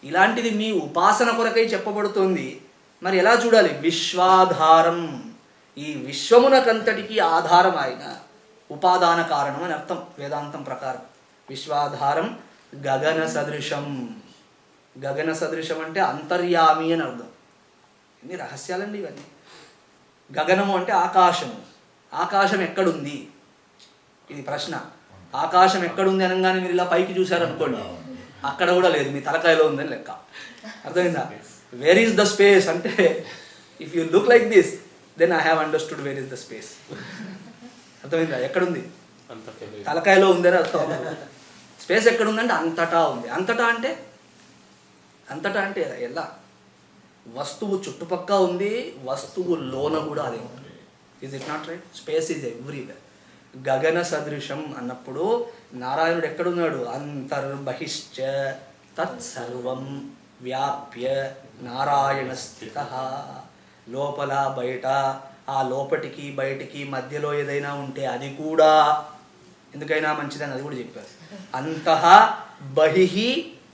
ఇలాంటిది మీ ఉపాసన కొరకై చెప్పబడుతోంది. మరి ఎలా చూడాలి? విశ్వాధారం, ఈ విశ్వమునకంతటికి ఆధారం ఆయన, ఉపాదాన కారణం అని అర్థం వేదాంతం ప్రకారం. విశ్వాధారం గగన సదృశం. గగన సదృశం అంటే అంతర్యామి అని అర్థం. ఇన్ని రహస్యాలండి ఇవన్నీ. గగనము అంటే ఆకాశము. ఆకాశం ఎక్కడుంది? ఇది ప్రశ్న. ఆకాశం ఎక్కడుంది అనగానే మీరు ఇలా పైకి చూశారనుకోండి, అక్కడ కూడా లేదు, మీ తలకాయలో ఉందని లెక్క. అర్థమైందా? వేర్ ఈజ్ ద స్పేస్ అంటే if you look like this then I have understood where is the space. అర్థమైందా? ఎక్కడుంది? తలకాయలో ఉందని అర్థం. స్పేస్ ఎక్కడుందంటే అంతటా ఉంది. అంతటా అంటే ఎలా? వస్తువు చుట్టుపక్క ఉంది, వస్తువు లోన కూడా అదే ఉంటుంది. Is it not right? Space is everywhere. గగన సదృశం అన్నప్పుడు నారాయణుడు ఎక్కడున్నాడు? అంతర్బహిశ్చ తత్సర్వం వ్యాప్య నారాయణ స్థిత. లోపల బయట, ఆ లోపటికి బయటికి మధ్యలో ఏదైనా ఉంటే అది కూడా ఎందుకైనా మంచిదని అది కూడా చెప్పారు. అంతః బహిః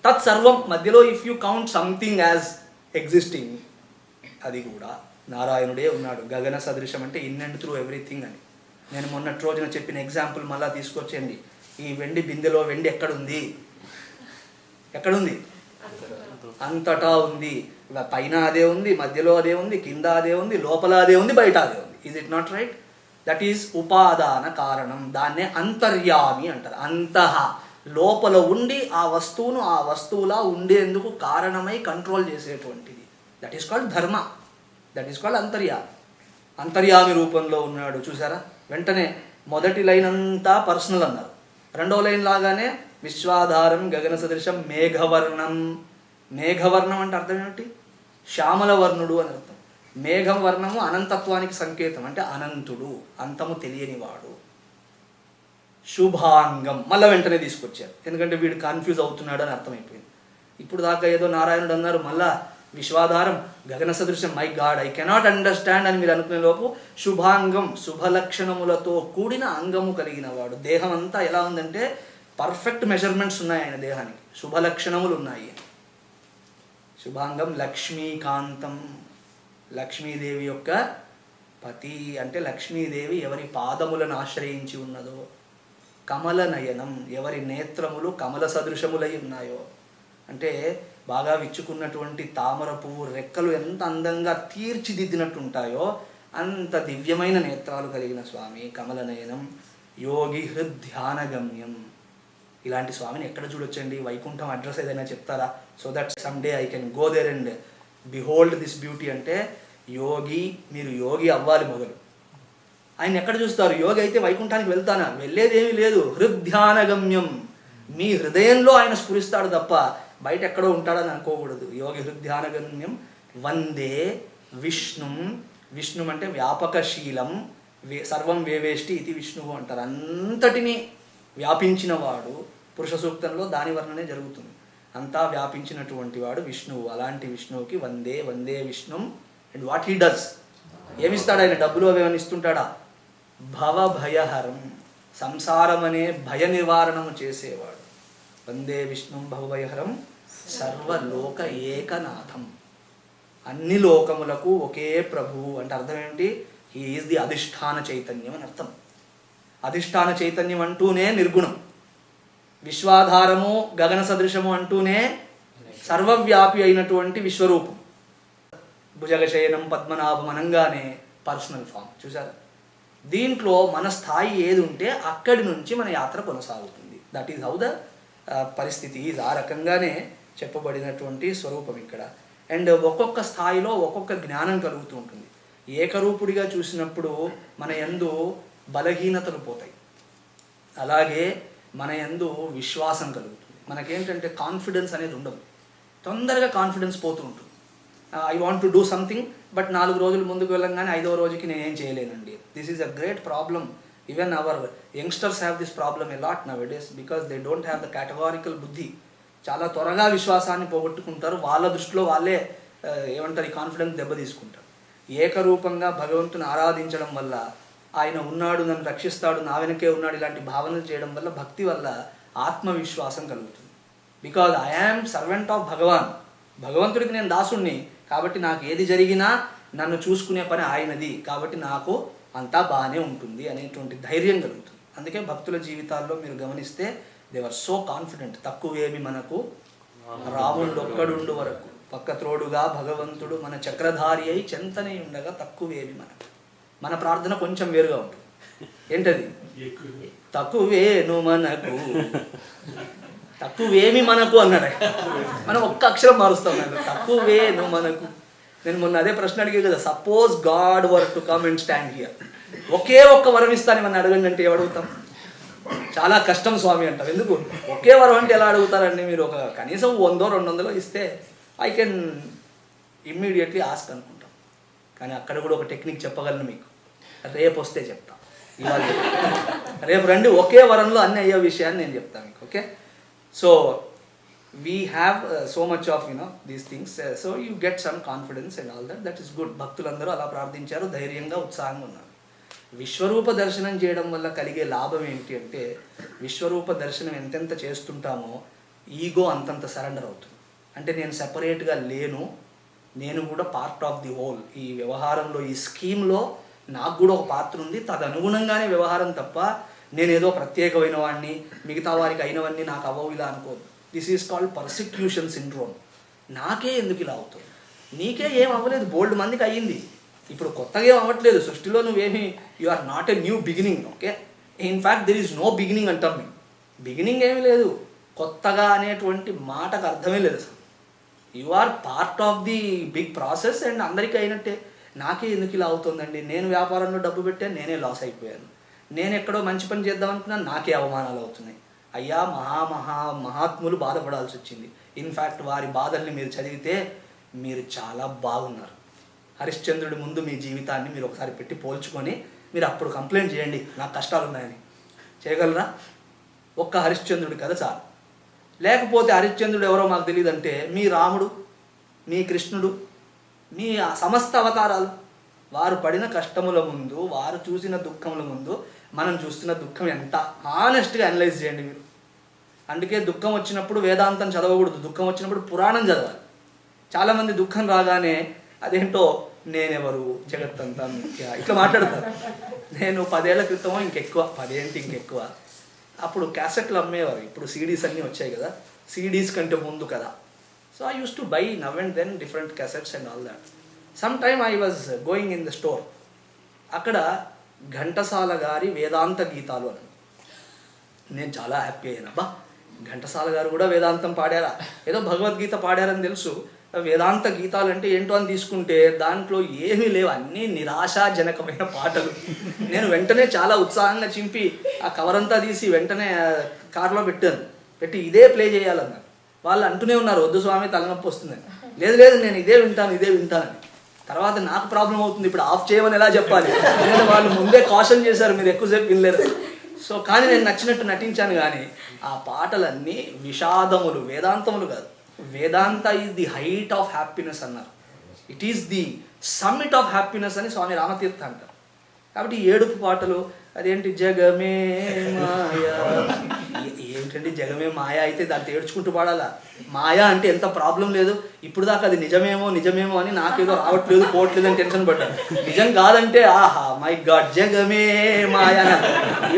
తత్సర్వం, మధ్యలో if you count something as existing, అది కూడా నారాయణుడే ఉన్నాడు. గగన సదృశం అంటే ఇన్ అండ్ త్రూ ఎవ్రీథింగ్ అని. నేను మొన్నటి రోజున చెప్పిన ఎగ్జాంపుల్ మళ్ళీ తీసుకొచ్చేయండి. ఈ వెండి బిందెలో వెండి ఎక్కడుంది? అంతటా ఉంది. పైన అదే ఉంది, మధ్యలో అదే ఉంది, కింద అదే ఉంది, లోపల అదే ఉంది, బయట అదే ఉంది. Is it not right? That is ఉపాదాన కారణం. దాన్నే అంతర్యామి అంటారు. అంతః, లోపల ఉండి ఆ వస్తువును ఆ వస్తువులా ఉండేందుకు కారణమై కంట్రోల్ చేసేటువంటిది. దట్ ఈస్ కాల్డ్ ధర్మ. దట్ ఈస్ కాల్డ్ అంతర్యామి. అంతర్యామి రూపంలో ఉన్నాడు. చూసారా? వెంటనే మొదటి లైన్ అంతా పర్సనల్ అన్నారు. రెండవ లైన్ లాగానే విశ్వాధారం గగన సదృశం మేఘవర్ణం. మేఘవర్ణం అంటే అర్థం ఏమిటి? శ్యామల వర్ణుడు అని అర్థం. మేఘం వర్ణము అనంతత్వానికి సంకేతం, అంటే అనంతుడు, అంతము తెలియనివాడు. శుభాంగం మళ్ళీ వెంటనే తీసుకొచ్చారు, ఎందుకంటే వీడు కన్ఫ్యూజ్ అవుతున్నాడు అని అర్థమైపోయింది. ఇప్పుడు దాకా ఏదో నారాయణుడు అన్నారు, మళ్ళా విశ్వాధారం గగన సదృశం, my God I cannot understand అని మీరు అనుకునే లోపు శుభాంగం, శుభలక్షణములతో కూడిన అంగము కలిగిన వాడు. దేహం అంతా ఎలా ఉందంటే పర్ఫెక్ట్ మెజర్మెంట్స్ ఉన్నాయి ఆయన దేహానికి, శుభలక్షణములు ఉన్నాయి. శుభాంగం లక్ష్మీకాంతం, లక్ష్మీదేవి యొక్క పతి, అంటే లక్ష్మీదేవి ఎవరి పాదములను ఆశ్రయించి ఉన్నదో. కమల నయనం, ఎవరి నేత్రములు కమల సదృశములై ఉన్నాయో, అంటే బాగా విచ్చుకున్నటువంటి తామర పువ్వు రెక్కలు ఎంత అందంగా తీర్చిదిద్దినట్టు ఉంటాయో అంత దివ్యమైన నేత్రాలు కలిగిన స్వామి కమల నయనం. యోగి హృద్ధ్యానగమ్యం. ఇలాంటి స్వామిని ఎక్కడ చూడొచ్చండి? వైకుంఠం అడ్రస్ ఏదైనా చెప్తారా? So that some day I can go there and behold this beauty. అంటే యోగి, మీరు యోగి అవ్వాలి మొదలు. ఆయన ఎక్కడ చూస్తారు? యోగి అయితే వైకుంఠానికి వెళ్తానా? వెళ్ళేదేమీ లేదు. హృద్ధ్యానగమ్యం, మీ హృదయంలో ఆయన స్ఫురిస్తాడు తప్ప బయట ఎక్కడో ఉంటాడని అనుకోకూడదు. యోగి హృద్ధ్యానగమ్యం. వందే విష్ణుం. విష్ణుం అంటే వ్యాపకశీలం, సర్వం వేవేష్టి ఇది విష్ణువు అంటారు. అంతటినీ వ్యాపించిన వాడు. పురుష సూక్తంలో దాని వర్ణనే జరుగుతుంది. అంతా వ్యాపించినటువంటి వాడు విష్ణువు. అలాంటి విష్ణువుకి వందే వందే విష్ణుం. అండ్ వాట్ హీ డస్, ఏమిస్తాడు ఆయన? డబ్బులు అవి ఏమైనా ఇస్తుంటాడా? భవభయహరం, సంసారం అనే భయ నివారణము చేసేవాడు. వందే విష్ణుం భవభయహరం సర్వలోక ఏకనాథం. అన్ని లోకములకు ఒకే ప్రభువు అంటే అర్థం ఏంటి? హీ ఈజ్ ది అధిష్టాన చైతన్యం అని అర్థం. అధిష్టాన చైతన్యం అంటూనే నిర్గుణం, విశ్వాధారము గగన సదృశము అంటూనే సర్వవ్యాపి అయినటువంటి విశ్వరూపం. భుజగశయనం పద్మనాభం అనగానే పర్సనల్ ఫామ్. చూసారా? దీంట్లో మన స్థాయి ఏది ఉంటే అక్కడి నుంచి మన యాత్ర కొనసాగుతుంది. దట్ ఈజ్ హౌ ద పరిస్థితి. ఆ రకంగానే చెప్పబడినటువంటి స్వరూపం ఇక్కడ. అండ్ ఒక్కొక్క స్థాయిలో ఒక్కొక్క జ్ఞానం కలుగుతూ ఉంటుంది. ఏకరూపుడిగా చూసినప్పుడు మన యందు బలహీనతలు పోతాయి, అలాగే మన యందు విశ్వాసం కలుగుతుంది. మనకేంటంటే కాన్ఫిడెన్స్ అనేది ఉండదు, తొందరగా కాన్ఫిడెన్స్ పోతూ ఉంటుంది. I want to do something, but 4 రోజులు ముందుకు వెళ్ళంగానే 5వ రోజుకి నేనేం చేయలేనండి. This is a great problem. Even our youngsters have this problem a lot nowadays because they don't have the categorical buddhi. చాలా త్వరగా విశ్వాసాన్ని పోగొట్టుకుంటారు, వాళ్ళ దృష్టిలో వాళ్ళే ఏమంటారు ఈ కాన్ఫిడెన్స్ దెబ్బ తీసుకుంటారు. ఏకరూపంగా భగవంతుని ఆరాధించడం వల్ల, ఆయన ఉన్నాడు, నన్ను రక్షిస్తాడు, నా వెనకే ఉన్నాడు, ఇలాంటి భావనలు చేయడం వల్ల, భక్తి వల్ల ఆత్మవిశ్వాసం కలుగుతుంది. Because I am servant of Bhagavan, భగవంతుడికి నేను దాసుణ్ణి, కాబట్టి నాకు ఏది జరిగినా నన్ను చూసుకునే పని ఆయనది, కాబట్టి నాకు అంతా బాగానే ఉంటుంది అనేటువంటి ధైర్యం కలుగుతుంది. అందుకే భక్తుల జీవితాల్లో మీరు గమనిస్తే దే వర్ సో కాన్ఫిడెంట్. తక్కువేమి మనకు రాముడొక్కడుండు వరకు, పక్క త్రోడుగా భగవంతుడు మన చక్రధారి అయి చెంతనే ఉండగా తక్కువేమి మనకు. మన ప్రార్థన కొంచెం వేరుగా ఉంటుంది. ఏంటది? తక్కువేను మనకు, తక్కువేమి మనకు అన్నాడు. మనం ఒక్క అక్షరం మారుస్తాం, తక్కువేను మనకు. నేను మొన్న అదే ప్రశ్న అడిగే కదా, suppose God were to come and stand here, ఒకే ఒక్క వరం ఇస్తాను మనం అడగండి అంటే ఏమడుగుతాం? చాలా కష్టం స్వామి అంటాం. ఎందుకు? ఒకే వరం అంటే ఎలా అడుగుతారండి? మీరు ఒక కనీసం 100-200 ఇస్తే ఐ కెన్ ఇమ్మీడియట్లీ ఆస్క్ అనుకుంటాం. కానీ అక్కడ కూడా ఒక టెక్నిక్ చెప్పగలను మీకు, రేపు వస్తే చెప్తాం. ఇవాళ రేపు రండి, ఒకే వరంలో అన్ని అయ్యే విషయాన్ని నేను చెప్తాను మీకు. Okay, so we have so much of these things, so you get some confidence and all that is good. భక్తులందరూ అలా ప్రార్థించారు, ధైర్యంగా ఉత్సాహంగా ఉన్నారు. విశ్వరూప దర్శనం చేయడం వల్ల కలిగే లాభం ఏంటి అంటే, విశ్వరూప దర్శనం ఎంతెంత చేస్తుంటామో ఈగో అంతంత సరెండర్ అవుతుంది. అంటే నేను సెపరేట్గా లేను, నేను కూడా పార్ట్ ఆఫ్ ది హోల్. ఈ వ్యవహారంలో, ఈ స్కీమ్లో నాకు కూడా ఒక పాత్ర ఉంది, తదనుగుణంగానే వ్యవహారం తప్ప నేనేదో ప్రత్యేకమైన వాడిని, మిగతా వారికి అయినవన్నీ నాకు అవ్వవు ఇలా అనుకోదు. This is called persecution syndrome. నాకే ఎందుకు ఇలా అవుతుంది? నీకే ఏం అవ్వలేదు, బోల్డ్ మందికి అయ్యింది, ఇప్పుడు కొత్తగా ఏం అవ్వట్లేదు సృష్టిలో. నువ్వేమి, you are not a new beginning. Okay, in fact there is no beginning అంటాం మేము. బిగినింగ్ ఏమీ లేదు, కొత్తగా అనేటువంటి మాటకు అర్థమే లేదు అసలు. You are part of the big process and అందరికీ అయినట్టే. నాకే ఎందుకు ఇలా అవుతుందండి? నేను వ్యాపారంలో డబ్బు పెట్టాను, నేనే లాస్ అయిపోయాను. నేను ఎక్కడో మంచి పని చేద్దాం అనుకున్నాను, నాకే అవమానాలు అవుతున్నాయి. అయ్యా, మహాత్ములు బాధపడాల్సి వచ్చింది. ఇన్ఫ్యాక్ట్ వారి బాధల్ని మీరు చదివితే మీరు చాలా బాగున్నారు. హరిశ్చంద్రుడి ముందు మీ జీవితాన్ని మీరు ఒకసారి పెట్టి పోల్చుకొని మీరు అప్పుడు కంప్లైంట్ చేయండి నాకు కష్టాలు ఉన్నాయని. చేయగలరా? ఒక్క హరిశ్చంద్రుడి కథ చాలు. లేకపోతే హరిశ్చంద్రుడు ఎవరో మాకు తెలియదంటే మీ రాముడు, మీ కృష్ణుడు, మీ సమస్త అవతారాలు, వారు పడిన కష్టముల ముందు, వారు చూసిన దుఃఖముల ముందు మనం చూస్తున్న దుఃఖం ఎంత హానెస్ట్గా అనలైజ్ చేయండి మీరు. అందుకే దుఃఖం వచ్చినప్పుడు వేదాంతం చదవకూడదు, దుఃఖం వచ్చినప్పుడు పురాణం చదవాలి. చాలామంది దుఃఖం రాగానే అదేంటో నేనెవరు, జగత్తంతా మిథ్య ఇట్లా మాట్లాడతారు. నేను 10 ఏళ్ల క్రితం ఇంకెక్కువ, 10 ఏంటి ఇంకెక్కువ, అప్పుడు క్యాసెట్లు అమ్మేవారు. ఇప్పుడు సీడీస్ అన్నీ వచ్చాయి కదా, సీడీస్ కంటే ముందు కదా. So I use to buy now and then different cassettes and all that. Some time I was going in the store, అక్కడ ఘంటసాల గారి వేదాంత గీతాలు అని. నేను చాలా హ్యాపీ అయ్యాను. అబ్బా, ఘంటసాల గారు కూడా వేదాంతం పాడారా? ఏదో భగవద్గీత పాడారని తెలుసు, వేదాంత గీతాలు అంటే ఏంటో అని తీసుకుంటే దాంట్లో ఏమీ లేవు, అన్నీ నిరాశాజనకమైన పాటలు. నేను వెంటనే చాలా ఉత్సాహంగా చింపి ఆ కవర్ అంతా తీసి వెంటనే కార్లో పెట్టి ఇదే ప్లే చేయాలన్నారు. వాళ్ళు అంటూనే ఉన్నారు, వద్దు స్వామి తలనొప్పి వస్తుందని. లేదు నేను ఇదే వింటానని. తర్వాత నాకు ప్రాబ్లం అవుతుంది, ఇప్పుడు ఆఫ్ చేయమని ఎలా చెప్పాలి? నేను వాళ్ళు ముందే కాషన్ చేశారు, మీరు ఎక్కువసేపు వినలేరు. సో కానీ నేను నచ్చినట్టు నటించాను. కానీ ఆ పాటలన్నీ విషాదములు, వేదాంతములు కాదు. Vedanta is the height of happiness అన్నారు. It is the summit of happiness అని స్వామి రామతీర్థ అంటారు. కాబట్టి ఏడుపు పాటలు, అదేంటి జగమే మాయా, ఏమిటండి జగమే మాయా అయితే దాంట్లో ఏడ్చుకుంటూ పాడాలా? మాయా అంటే ఎంత ప్రాబ్లం లేదు. ఇప్పుడు దాకా అది నిజమేమో అని నాకేదో రావట్లేదు, పోవట్లేదు అని టెన్షన్ పడ్డాను. నిజం కాదంటే ఆహా మై గాడ్ జగమే మాయా,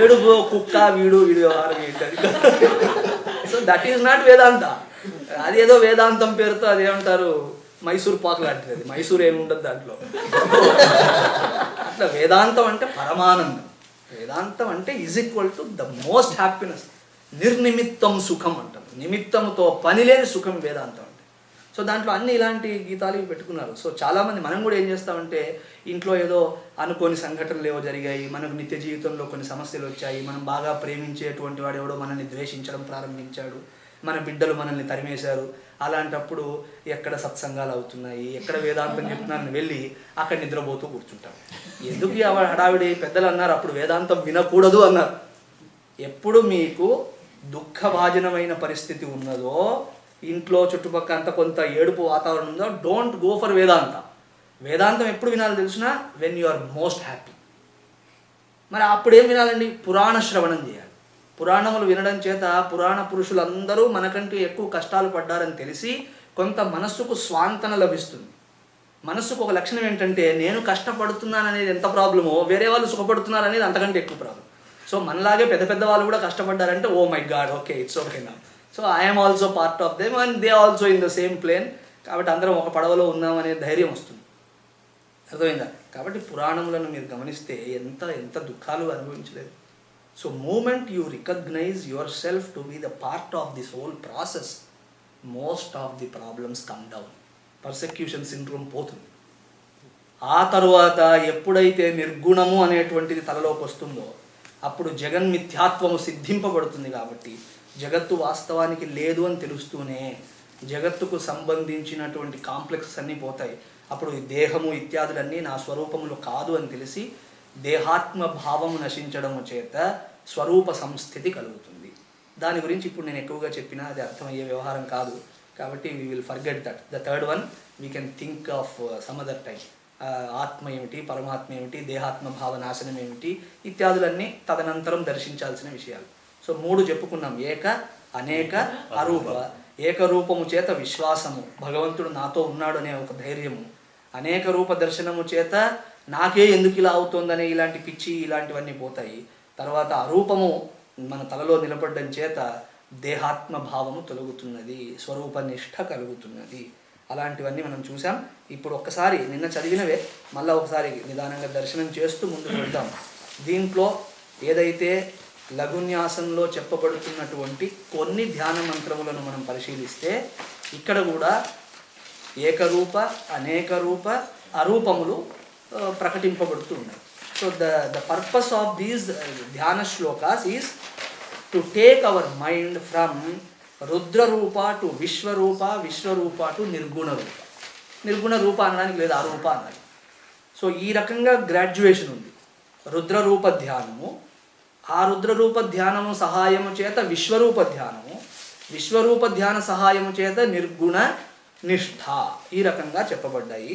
ఏడుపు కుక్క వీడు వ్యవహారం ఏంటది. సో దట్ ఈస్ నాట్ వేదాంత. అదేదో వేదాంతం పేరుతో అదేమంటారు మైసూర్ పాక్ లాంటిది. అది మైసూర్ ఏమి ఉండదు దాంట్లో. అట్లా వేదాంతం అంటే పరమానందం. వేదాంతం అంటే is equal to the most happiness. నిర్నిమిత్తం సుఖం అంటాం. నిమిత్తంతో పని లేని సుఖం వేదాంతం అంటే. సో దాంట్లో అన్ని ఇలాంటి గీతాలు పెట్టుకున్నారు. సో చాలామంది మనం కూడా ఏం చేస్తామంటే ఇంట్లో ఏదో అనుకోని సంఘటనలు ఏవో జరిగాయి, మనకు నిత్య జీవితంలో కొన్ని సమస్యలు వచ్చాయి, మనం బాగా ప్రేమించేటువంటి వాడు ఎవడో మనల్ని ద్వేషించడం ప్రారంభించాడు, మన బిడ్డలు మనల్ని తరిమేశారు. అలాంటప్పుడు ఎక్కడ సత్సంగాలు అవుతున్నాయి, ఎక్కడ వేదాంతం చెప్తున్నారని వెళ్ళి అక్కడ నిద్రపోతూ కూర్చుంటాం. ఎందుకు ఈ హడావిడి? పెద్దలు అన్నారు అప్పుడు వేదాంతం వినకూడదు అన్నారు. ఎప్పుడు మీకు దుఃఖభాజనమైన పరిస్థితి ఉన్నదో, ఇంట్లో చుట్టుపక్కల అంత కొంత ఏడుపు వాతావరణం ఉందో, డోంట్ గో ఫర్ వేదాంత. వేదాంతం ఎప్పుడు వినాలో తెలిసినా when you are most happy. మరి అప్పుడు ఏం వినాలండి? పురాణ శ్రవణం చేయాలి. పురాణములు వినడం చేత పురాణ పురుషులందరూ మనకంటే ఎక్కువ కష్టాలు పడ్డారని తెలిసి కొంత మనస్సుకు స్వాంతన లభిస్తుంది. మనస్సుకు ఒక లక్షణం ఏంటంటే, నేను కష్టపడుతున్నాను అనేది ఎంత ప్రాబ్లమో, వేరే వాళ్ళు సుఖపడుతున్నారు అనేది అంతకంటే ఎక్కువ ప్రాబ్లం. సో మనలాగే పెద్ద పెద్ద వాళ్ళు కూడా కష్టపడ్డారంటే, oh my God, okay, it's okay నా. So I'm also part of them and they also in the same plane. కాబట్టి అందరం ఒక పడవలో ఉన్నామనే ధైర్యం వస్తుంది. అర్థమైందా? కాబట్టి పురాణములను మీరు గమనిస్తే ఎంత ఎంత దుఃఖాలు అనుభవించలేదు. So moment you recognise your self to be the part of this whole process, most of the problems come down. Persecution syndrome పోతుంది. ఆ తరువాత ఎప్పుడైతే నిర్గుణము అనేటువంటిది తలలోకి వస్తుందో అప్పుడు జగన్మిథ్యాత్వము సిద్ధింపబడుతుంది. కాబట్టి జగత్తు వాస్తవానికి లేదు అని తెలుస్తూనే జగత్తుకు సంబంధించినటువంటి కాంప్లెక్సెస్ అన్నీ పోతాయి. అప్పుడు దేహము ఇత్యాదులన్నీ నా స్వరూపములు కాదు అని తెలిసి దేహాత్మ భావము నశించడము చేత స్వరూప సంస్థితి కలుగుతుంది. దాని గురించి ఇప్పుడు నేను ఎక్కువగా చెప్పినా అది అర్థమయ్యే వ్యవహారం కాదు. కాబట్టి we will forget that. The third one we can think of some other time. ఆత్మ ఏమిటి, పరమాత్మ ఏమిటి, దేహాత్మ భావ నాశనం ఏమిటి ఇత్యాదులన్నీ తదనంతరం దర్శించాల్సిన విషయాలు. సో 3 చెప్పుకున్నాం: ఏక, అనేక, అరూప. ఏకరూపము చేత విశ్వాసము, భగవంతుడు నాతో ఉన్నాడు అనే ఒక ధైర్యము. అనేక రూప దర్శనము చేత నాకే ఎందుకు ఇలా అవుతోందనే ఇలాంటి పిచ్చి ఇలాంటివన్నీ పోతాయి. తర్వాత అరూపము మన తలలో నిలబడడం చేత దేహాత్మ భావము తొలగుతున్నది, స్వరూపనిష్ట కలుగుతున్నది. అలాంటివన్నీ మనం చూసాం. ఇప్పుడు ఒక్కసారి నిన్న చదివినవే మళ్ళీ ఒకసారి నిదానంగా దర్శనం చేస్తూ ముందుకు వెళ్దాం. దీంట్లో ఏదైతే లఘున్యాసంలో చెప్పబడుతున్నటువంటి కొన్ని ధ్యాన మంత్రములను మనం పరిశీలిస్తే ఇక్కడ కూడా ఏకరూప, అనేక రూప, అరూపములు ప్రకటింపబడుతూ ఉన్నాయి. So the purpose of these dhyana shlokas is to take our mind from Rudrarupa to Vishwarupa, Vishwarupa to నిర్గుణ రూప. నిర్గుణ రూప అనడానికి లేదు, అరూప అనాలి. సో ఈ రకంగా గ్రాడ్యుయేషన్ ఉంది. రుద్రరూప ధ్యానము, ఆ రుద్రరూప ధ్యానము సహాయము చేత విశ్వరూప ధ్యానము, విశ్వరూప ధ్యాన సహాయము చేత నిర్గుణ నిష్ఠ, ఈ రకంగా చెప్పబడ్డాయి.